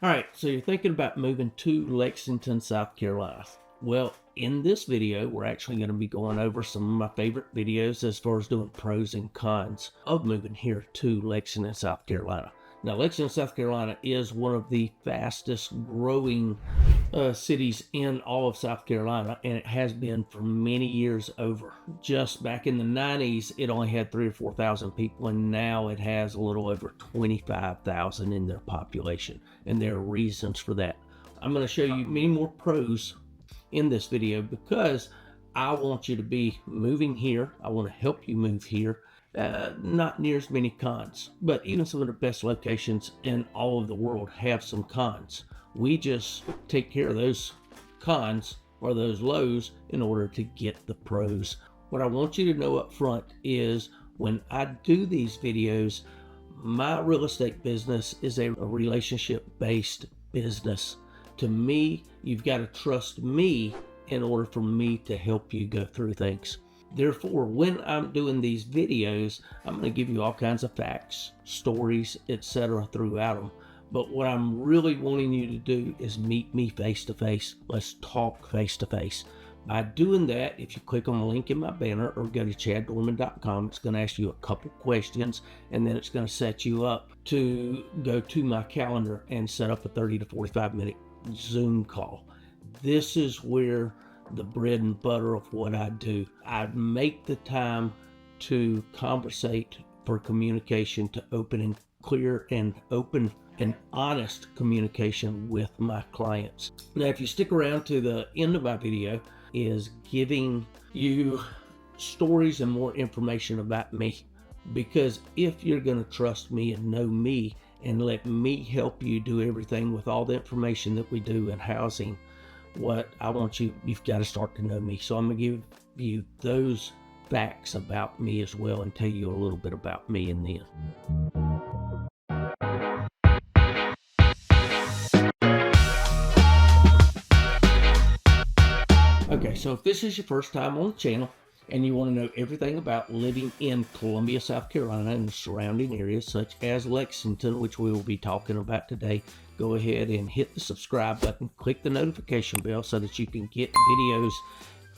All right, so you're thinking about moving to Lexington, South Carolina. Well, in this video, we're actually going to be going over some of my favorite videos as far as doing pros and cons of moving here to Lexington, South Carolina. Now, Lexington, South Carolina is one of the fastest growing cities in all of South Carolina, and it has been for many years over. Just back in the 90s, it only had 3,000 or 4,000 people, and now it has a little over 25,000 in their population, and there are reasons for that. I'm going to show you many more pros in this video because I want you to be moving here. I want to help you move here. Not near as many cons, but even some of the best locations in all of the world have some cons. We just take care of those cons or those lows in order to get the pros. What I want you to know up front is when I do these videos, my real estate business is a relationship-based business. To me, you've got to trust me in order for me to help you go through things. Therefore, when I'm doing these videos, I'm going to give you all kinds of facts, stories, etc. throughout them. But what I'm really wanting you to do is meet me face to face. Let's talk face to face. By doing that, if you click on the link in my banner or go to chaddorman.com, it's going to ask you a couple questions, and then it's going to set you up to go to my calendar and set up a 30 to 45 minute Zoom call. This is where the bread and butter of what I do. I make the time to conversate for communication, to open and clear and open and honest communication with my clients. Now, if you stick around to the end of my video, is giving you stories and more information about me. Because if you're going to trust me and know me and let me help you do everything with all the information that we do in housing, what I want you've got to start to know me. So I'm going to give you those facts about me as well and tell you a little bit about me in the end. Okay, so if this is your first time on the channel and you want to know everything about living in Columbia, South Carolina and the surrounding areas such as Lexington, which we will be talking about today, go ahead and hit the subscribe button, click the notification bell so that you can get videos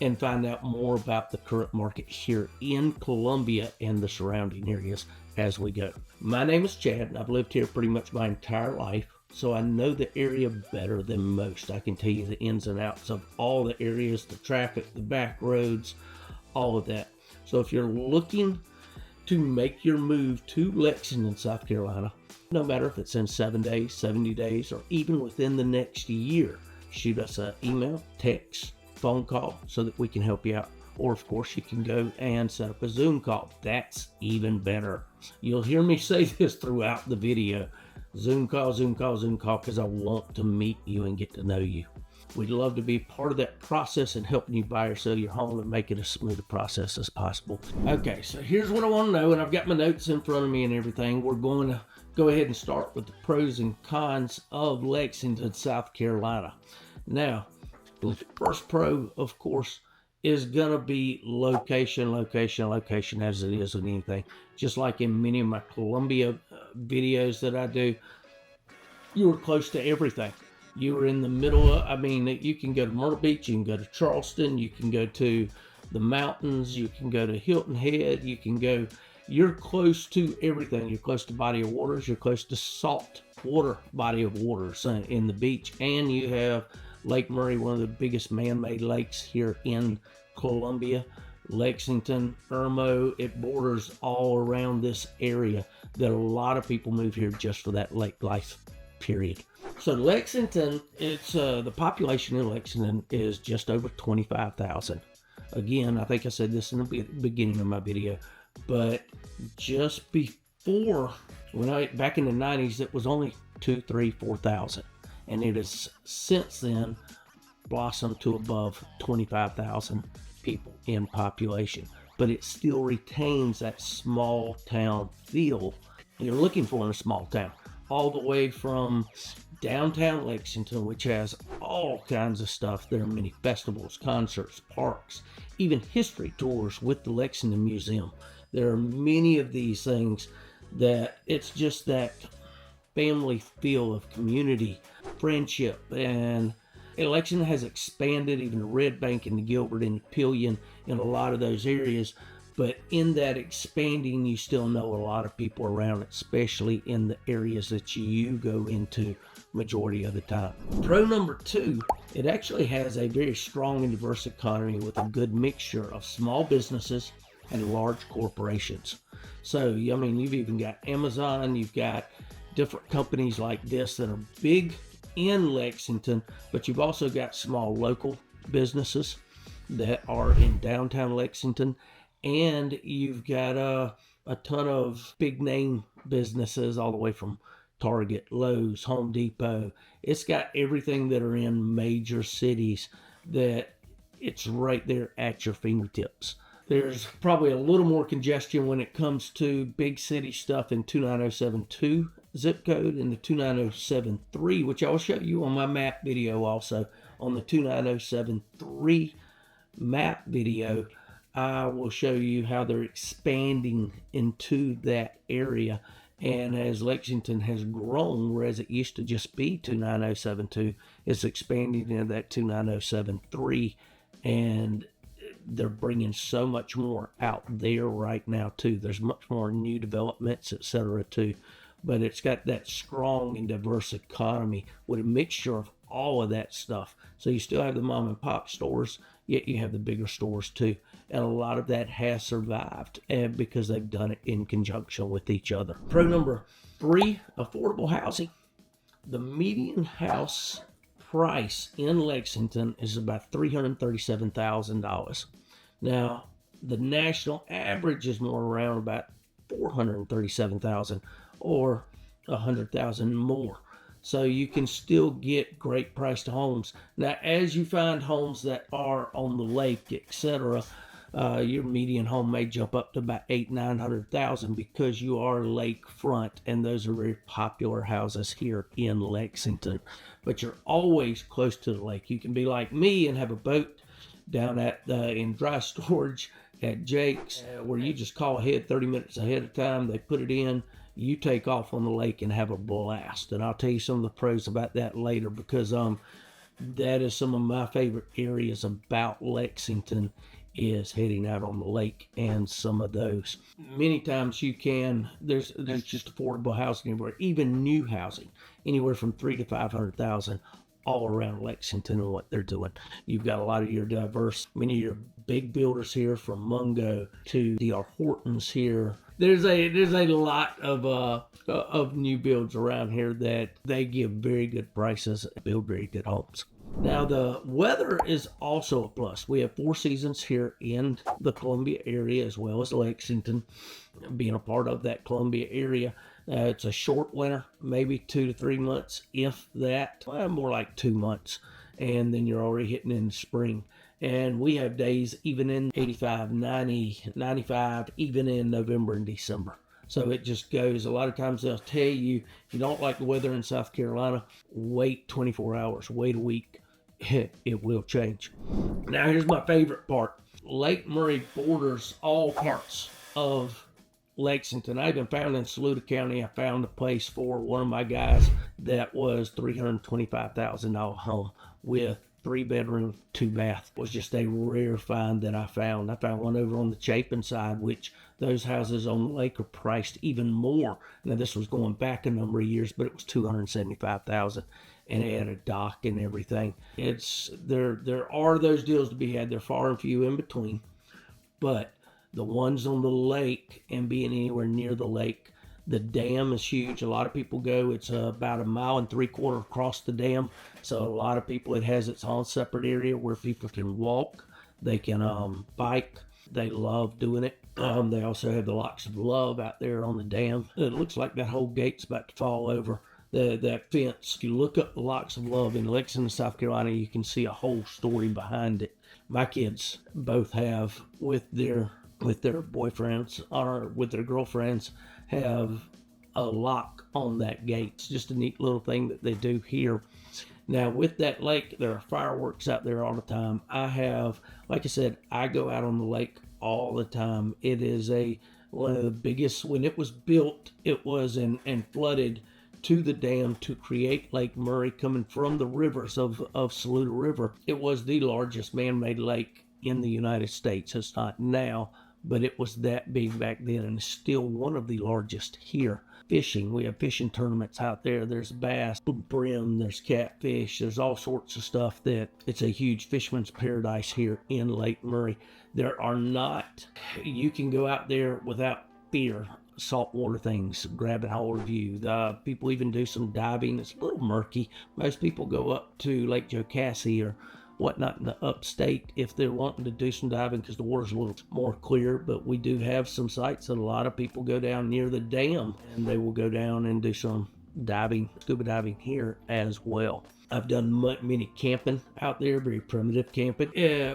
and find out more about the current market here in Columbia and the surrounding areas as we go. My name is Chad, and I've lived here pretty much my entire life, so I know the area better than most. I can tell you the ins and outs of all the areas, the traffic, the back roads, all of that. So if you're looking to make your move to Lexington, South Carolina, no matter if it's in 7 days, 70 days, or even within the next year, shoot us an email, text, phone call so that we can help you out. Or of course you can go and set up a Zoom call. That's even better. You'll hear me say this throughout the video. Zoom call, Zoom call, Zoom call, because I want to meet you and get to know you. We'd love to be part of that process and helping you buy or sell your home and make it as smooth a process as possible. Okay, so here's what I want to know, and I've got my notes in front of me and everything. We're going to go ahead and start with the pros and cons of Lexington, South Carolina. Now, the first pro, of course, is going to be location, location, location, as it is with anything. Just like in many of my Columbia videos that I do, you were close to everything. You were in the middle of, I mean, you can go to Myrtle Beach, you can go to Charleston, you can go to the mountains, you can go to Hilton Head, you can go, you're close to everything. You're close to body of waters, you're close to salt water body of waters in the beach, and you have Lake Murray, one of the biggest man-made lakes here in Columbia. Lexington, Irmo, it borders all around this area that a lot of people move here just for that lake life, period. So Lexington, it's the population in Lexington is just over 25,000. Again, I think I said this in the beginning of my video, but just before, back in the 90s, it was only 2,000, 3,000, 4,000. And it has since then blossomed to above 25,000 people in population. But it still retains that small town feel you're looking for in a small town. All the way from downtown Lexington, which has all kinds of stuff. There are many festivals, concerts, parks, even history tours with the Lexington Museum. There are many of these things that it's just that family feel of community Friendship, and Lexington has expanded, even the Red Bank and the Gilbert and the Pillion in a lot of those areas. But in that expanding, you still know a lot of people around, especially in the areas that you go into majority of the time. Pro number 2, it actually has a very strong and diverse economy with a good mixture of small businesses and large corporations. So, I mean, you've even got Amazon, you've got different companies like this that are big in Lexington, but you've also got small local businesses that are in downtown Lexington. And you've got a ton of big name businesses all the way from Target, Lowe's, Home Depot. It's got everything that are in major cities that it's right there at your fingertips. There's probably a little more congestion when it comes to big city stuff in 29072 zip code and the 29073, which I'll show you on my map video also. On the 29073 map video, I will show you how they're expanding into that area. And as Lexington has grown, whereas it used to just be 29072, it's expanding into that 29073. And they're bringing so much more out there right now, too. There's much more new developments, etc., too. But it's got that strong and diverse economy with a mixture of all of that stuff. So you still have the mom and pop stores, yet you have the bigger stores too. And a lot of that has survived because they've done it in conjunction with each other. Pro number 3, affordable housing. The median house price in Lexington is about $337,000. Now, the national average is more around about $437,000 or $100,000 more. So you can still get great priced homes. Now, as you find homes that are on the lake, etc., your median home may jump up to about $800,000-900,000 because you are lakefront, and those are very popular houses here in Lexington. But you're always close to the lake. You can be like me and have a boat down at in dry storage at Jake's, where you just call ahead 30 minutes ahead of time. They put it in. You take off on the lake and have a blast. And I'll tell you some of the pros about that later, because that is some of my favorite areas about Lexington, is heading out on the lake and some of those. Many times there's just affordable housing everywhere, even new housing, anywhere from $300,000 to $500,000 all around Lexington and what they're doing. You've got a lot of your diverse, many of your big builders here, from Mungo to the Hortons here. There's a lot of new builds around here that they give very good prices and build very good homes. Now, the weather is also a plus. We have 4 seasons here in the Columbia area, as well as Lexington, being a part of that Columbia area. It's a short winter, maybe 2 to 3 months, if that. Well, more like 2 months. And then you're already hitting in spring. And we have days even in 85, 90, 95, even in November and December. So it just goes. A lot of times they'll tell you, if you don't like the weather in South Carolina, wait 24 hours, wait a week. It will change. Now, here's my favorite part. Lake Murray borders all parts of Lexington. I even found in Saluda County, I found a place for one of my guys that was $325,000 home with 3 bedroom, 2 bath. It was just a rare find that I found. I found one over on the Chapin side, which those houses on the lake are priced even more. Now, this was going back a number of years, but it was $275,000, and it had a dock and everything. There are those deals to be had. They're far and few in between, but the ones on the lake and being anywhere near the lake, the dam is huge. A lot of people go. It's about 1.75 miles across the dam. So a lot of people, it has its own separate area where people can walk. They can bike. They love doing it. They also have the Locks of Love out there on the dam. It looks like that whole gate's about to fall over. That fence. If you look up the Locks of Love in Lexington, South Carolina, you can see a whole story behind it. My kids both have, with their boyfriends or with their girlfriends, have a lock on that gate. It's just a neat little thing that they do here. Now, with that lake, there are fireworks out there all the time. Like I said, I go out on the lake all the time. It is one of the biggest. When it was built, it was and flooded to the dam to create Lake Murray coming from the rivers of Saluda River. It was the largest man-made lake in the United States. It's not now, but it was that big back then, and it's still one of the largest here. Fishing, we have fishing tournaments out there. There's bass, brim, there's catfish, there's all sorts of stuff. That it's a huge fisherman's paradise here in Lake Murray. There are not, you can go out there without fear, saltwater things, grab and hold of you. People even do some diving. It's a little murky. Most people go up to Lake Jocassee or whatnot in the upstate if they're wanting to do some diving, because the water's a little more clear. But we do have some sites that a lot of people go down near the dam, and they will go down and do some diving, scuba diving here as well. I've done many camping out there, very primitive camping.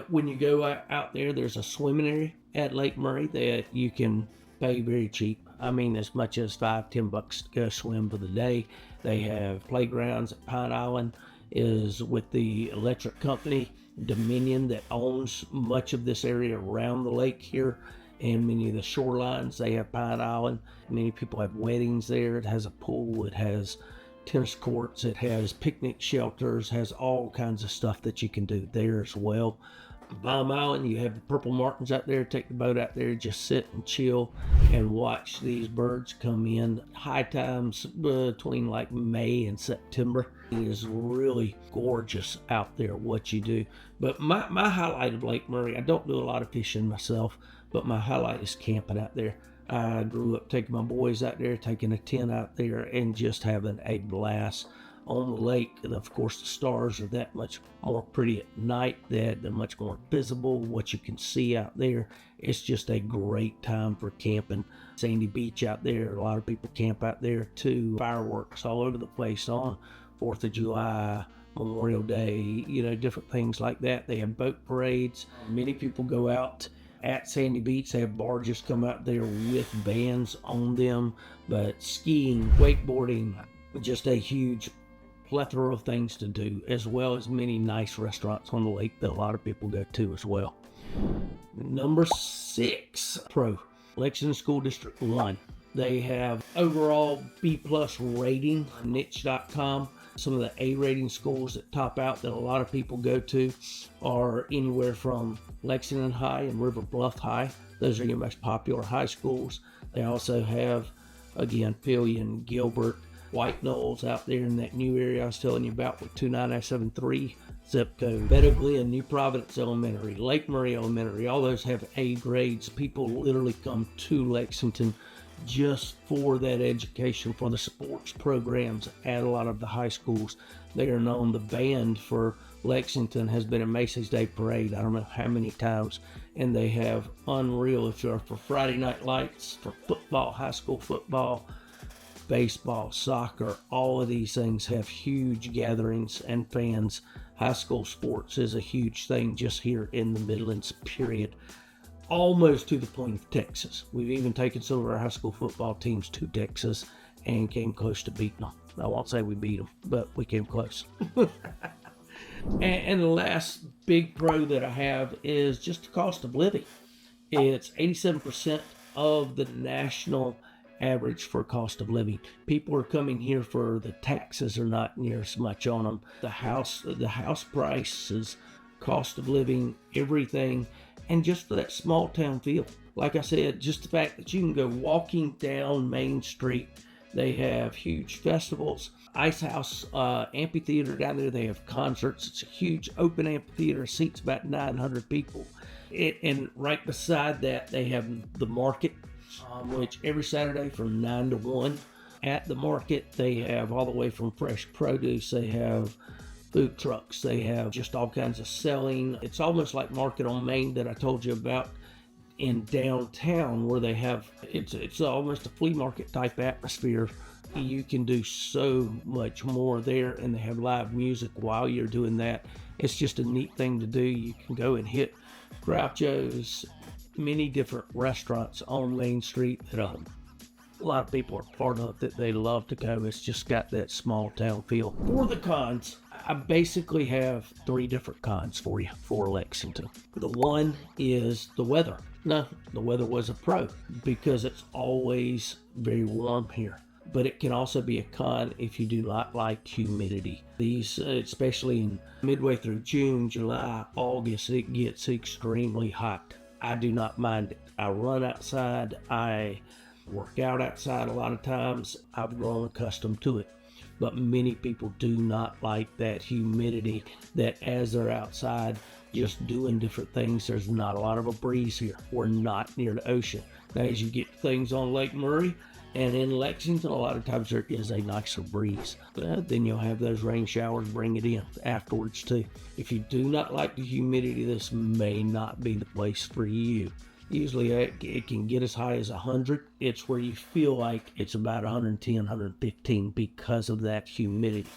When you go out there, there's a swimming area at Lake Murray that you can pay very cheap. I mean, as much as $5-10 to go swim for the day. They have playgrounds at Pine Island, is with the electric company Dominion that owns much of this area around the lake here, and many of the shorelines. They have Pine Island. Many people have weddings there. It has a pool. It has tennis courts. It has picnic shelters. Has all kinds of stuff that you can do there as well. Baum Island, you have the purple martins out there. Take the boat out there, just sit and chill and watch these birds come in. High times between like May and September. It is really gorgeous out there what you do. But my highlight of Lake Murray, I don't do a lot of fishing myself, but my highlight is camping out there. I grew up taking my boys out there, taking a tent out there, and just having a blast on the lake. And of course, the stars are that much more pretty at night, that they're much more visible, what you can see out there. It's just a great time for camping. Sandy Beach out there, a lot of people camp out there too. Fireworks all over the place on 4th of July, Memorial Day, you know, different things like that. They have boat parades. Many people go out at Sandy Beach. They have barges come out there with bands on them. But skiing, wakeboarding, just a huge plethora of things to do, as well as many nice restaurants on the lake that a lot of people go to as well. Number 6, Pro, Lexington School District 1. They have overall B+ rating on niche.com. Some of the A rating schools that top out that a lot of people go to are anywhere from Lexington High and River Bluff High. Those are your most popular high schools. They also have, again, Pillion, Gilbert, White Knolls out there in that new area I was telling you about with 29073 zip code. Meadow Glen, New Providence Elementary, Lake Murray Elementary, all those have A grades. People literally come to Lexington just for that education, for the sports programs at a lot of the high schools. They are known. The band for Lexington has been in Macy's Day Parade I don't know how many times, and they have unreal, if you're for Friday night lights, for football, high school football, baseball, soccer, all of these things have huge gatherings and fans. High school sports is a huge thing just here in the Midlands, period. Almost to the point of Texas. We've even taken some of our high school football teams to Texas and came close to beating them. I won't say we beat them, but we came close. And the last big pro that I have is just the cost of living. It's 87% of the national average for cost of living. People are coming here for the taxes are not near as much on them. The house prices, cost of living, everything, and just for that small town feel. Like I said, just the fact that you can go walking down Main Street. They have huge festivals. Ice House amphitheater down there. They have concerts. It's a huge open amphitheater. Seats about 900 people. And right beside that, they have the market, which every Saturday from 9 to 1. At the market, they have all the way from fresh produce. They have food trucks. They have just all kinds of selling. It's almost like Market on Main that I told you about in downtown, where they have, it's almost a flea market type atmosphere. You can do so much more there, and they have live music while you're doing that. It's just a neat thing to do. You can go and hit Groucho's, many different restaurants on Main Street that a lot of people are part of that they love to go. It's just got that small town feel. For the cons, I basically have 3 different cons for you for Lexington. The one is the weather. No, the weather was a pro because it's always very warm here. but it can also be a con if you do not like humidity. These, especially in midway through June, July, August, it gets extremely hot. I do not mind it. I run outside, I work out outside a lot of times. I've grown accustomed to it. But many people do not like that humidity, that as they're outside just doing different things, there's not a lot of a breeze here. We're not near the ocean. Now, as you get things on Lake Murray and in Lexington, a lot of times there is a nicer breeze. Then you'll have those rain showers bring it in afterwards too. If you do not like the humidity, this may not be the place for you. Usually it can get as high as 100. It's where you feel like it's about 110, 115 because of that humidity.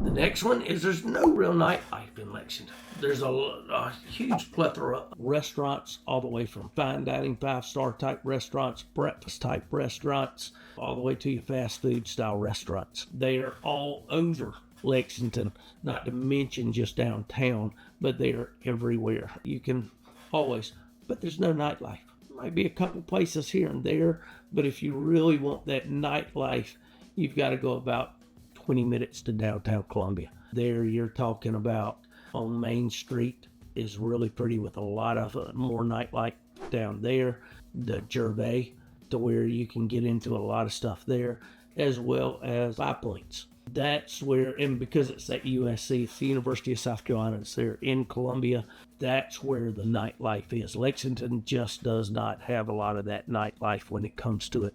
The next one is there's no real nightlife in Lexington. There's a huge plethora of restaurants, all the way from fine dining, 5-star type restaurants, breakfast type restaurants, all the way to your fast food style restaurants. They are all over Lexington, not to mention just downtown, but they are everywhere. You can always, but there's no nightlife. Might be a couple places here and there, but if you really want that nightlife, you've got to go about 20 minutes to downtown Columbia. There you're talking about on Main Street is really pretty with a lot of more nightlife down there. The Gervais, to where you can get into a lot of stuff there, as well as Five Points. That's where, and because it's at USC, it's the University of South Carolina, it's there in Columbia, that's where the nightlife is. Lexington just does not have a lot of that nightlife when it comes to it.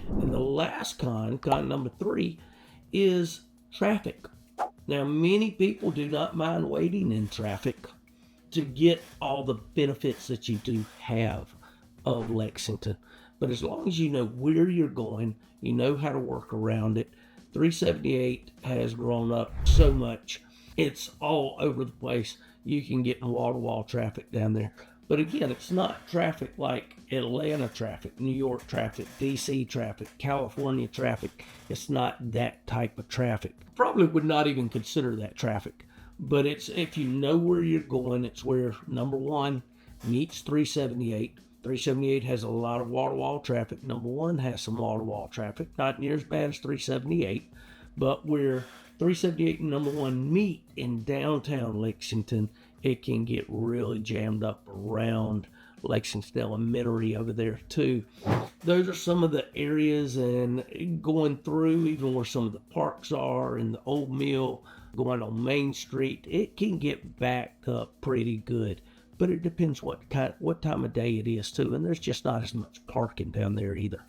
And the last con number 3, is traffic. Now, many people do not mind waiting in traffic to get all the benefits that you do have of Lexington. But as long as you know where you're going, you know how to work around it. 378 has grown up so much. It's all over the place. You can get in wall-to-wall traffic down there. But again, it's not traffic like Atlanta traffic, New York traffic, DC traffic, California traffic. It's not that type of traffic. Probably would not even consider that traffic. But it's, if you know where you're going, it's where number 1 meets 378. 378 has a lot of wall-to-wall traffic. Number 1 has some wall-to-wall traffic. Not near as bad as 378. But where 378 and number 1 meet in downtown Lexington, it can get really jammed up around Lexington Elementary over there too. Those are some of the areas, and going through even where some of the parks are in the old mill, going on Main Street, it can get backed up pretty good. But it depends what time of day it is too, and there's just not as much parking down there either.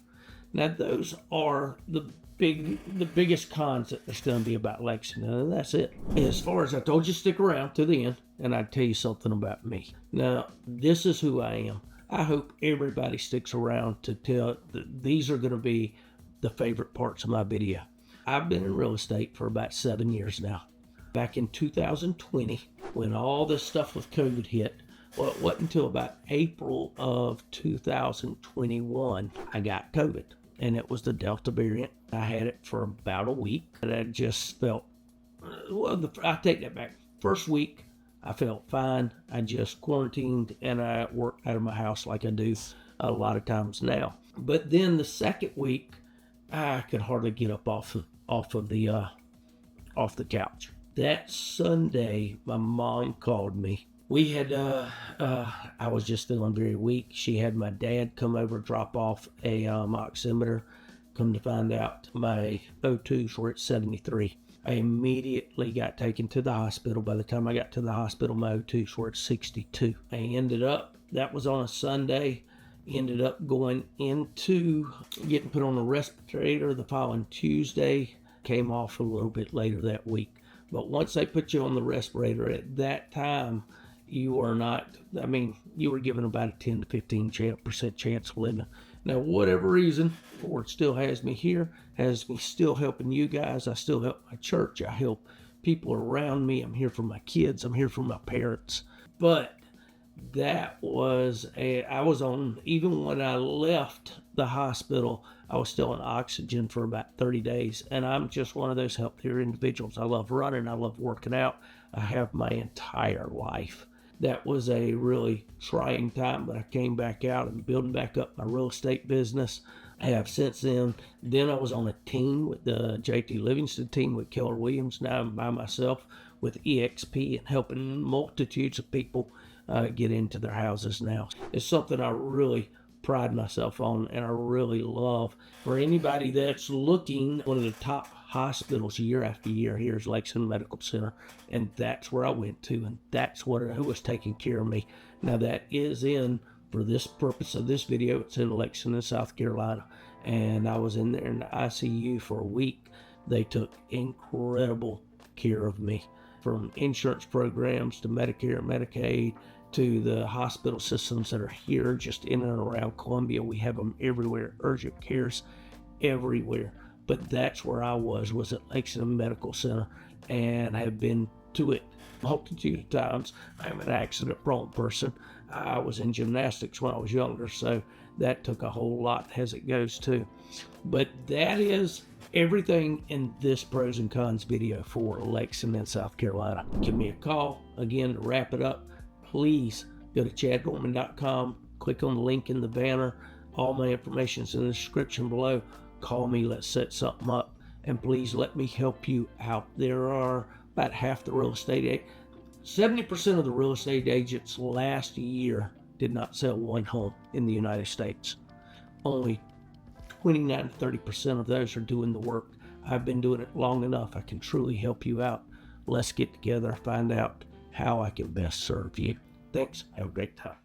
Now those are the biggest cons that there's going to be about Lexington, and that's it. As far as I told you, stick around to the end, and I'd tell you something about me. Now, this is who I am. I hope everybody sticks around to tell that these are going to be the favorite parts of my video. I've been in real estate for about 7 years now. Back in 2020, when all this stuff with COVID hit, well, it wasn't until about April of 2021 I got COVID. And it was the Delta variant. I had it for about a week, and I just felt, I take that back. First week, I felt fine. I just quarantined, and I worked out of my house like I do a lot of times now. But then the second week, I could hardly get up off the couch. That Sunday, my mom called me. We had, I was just feeling very weak. She had my dad come over, drop off a oximeter. Come to find out, my O2s were at 73. I immediately got taken to the hospital. By the time I got to the hospital, my O2s were at 62. I ended up, that was on a Sunday, ended up going into getting put on a respirator the following Tuesday. Came off a little bit later that week. But once they put you on the respirator at that time, you are not, you were given about a 10 to 15% chance of living. Now, whatever reason, the Lord still has me here, has me still helping you guys. I still help my church. I help people around me. I'm here for my kids. I'm here for my parents. But that was I was on, even when I left the hospital, I was still on oxygen for about 30 days. And I'm just one of those healthier individuals. I love running. I love working out. I have my entire life. That was a really trying time, but I came back out and building back up my real estate business. have since then. Then I was on a team with the JT Livingston team with Keller Williams. Now I'm by myself with EXP and helping multitudes of people get into their houses now. It's something I really pride myself on and I really love. For anybody that's looking, one of the top hospitals year after year here is Lexington Medical Center, and that's where I went to, and that's who was taking care of me. Now that is for this purpose of this video, it's in Lexington, South Carolina, and I was in there in the ICU for a week. They took incredible care of me, from insurance programs to Medicare, Medicaid, to the hospital systems that are here just in and around Columbia. We have them everywhere, urgent cares everywhere. But that's where I was at Lexington Medical Center, and I have been to it a multitude of times. I'm an accident-prone person. I was in gymnastics when I was younger, so that took a whole lot, as it goes too. But that is everything in this pros and cons video for Lexington, South Carolina. Give me a call. Again, to wrap it up, please go to chaddorman.com, click on the link in the banner. All my information is in the description below. Call me, let's set something up, and please let me help you out. There are about half the real estate 70% of the real estate agents last year did not sell one home in the United States. Only 29 to 30% of those are doing the work. I've been doing it long enough. I can truly help you out. Let's get together, find out how I can best serve you. Thanks. Have a great time.